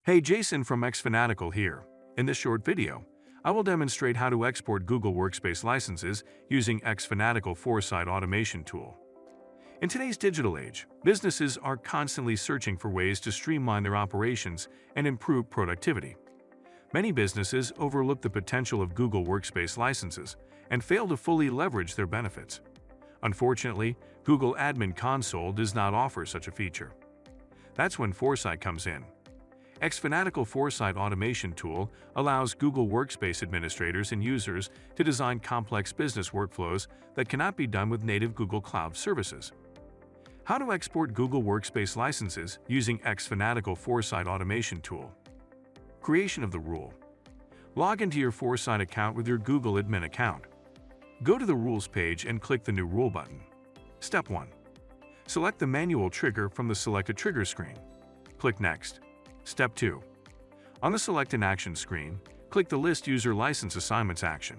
Hey, Jason from xFanatical here. In this short video, I will demonstrate how to export Google Workspace licenses using xFanatical Foresight Automation tool. In today's digital age, businesses are constantly searching for ways to streamline their operations and improve productivity. Many businesses overlook the potential of Google Workspace licenses and fail to fully leverage their benefits. Unfortunately, Google Admin Console does not offer such a feature. That's when Foresight comes in. xFanatical Foresight Automation tool allows Google Workspace administrators and users to design complex business workflows that cannot be done with native Google Cloud services. How to export Google Workspace licenses using xFanatical Foresight Automation tool. Creation of the rule. Log into your Foresight account with your Google admin account. Go to the Rules page and click the New Rule button. Step 1. Select the manual trigger from the Select a Trigger screen. Click Next. Step 2. On the Select an Action screen, click the List User License Assignments action.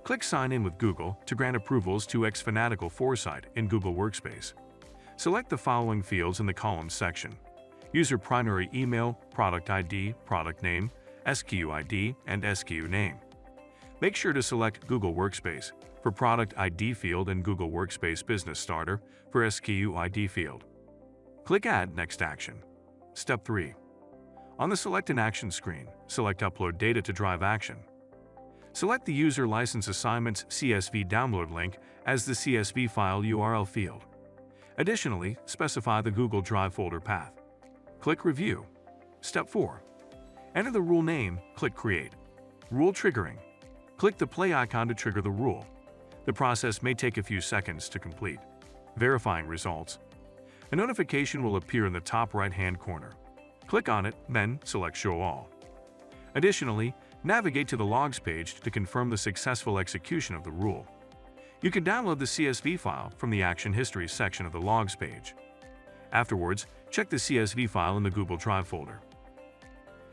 Click Sign in with Google to grant approvals to xFanatical Foresight in Google Workspace. Select the following fields in the Columns section: User Primary Email, Product ID, Product Name, SKU ID, and SKU Name. Make sure to select Google Workspace for Product ID field and Google Workspace Business Starter for SKU ID field. Click Add Next Action. Step 3. On the Select an Action screen, select Upload Data to Drive Action. Select the User License Assignments CSV download link as the CSV file URL field. Additionally, specify the Google Drive folder path. Click Review. Step 4. Enter the rule name, click Create. Rule Triggering. Click the play icon to trigger the rule. The process may take a few seconds to complete. Verifying results. A notification will appear in the top right-hand corner. Click on it, then select Show All. Additionally, navigate to the Logs page to confirm the successful execution of the rule. You can download the CSV file from the Action History section of the Logs page. Afterwards, check the CSV file in the Google Drive folder.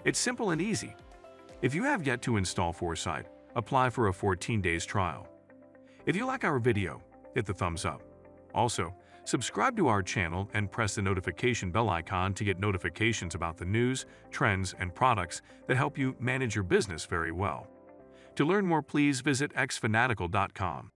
It's simple and easy. If you have yet to install Foresight, apply for a 14 days trial. If you like our video, hit the thumbs up. Also, subscribe to our channel and press the notification bell icon to get notifications about the news, trends, and products that help you manage your business very well. To learn more, please visit xfanatical.com.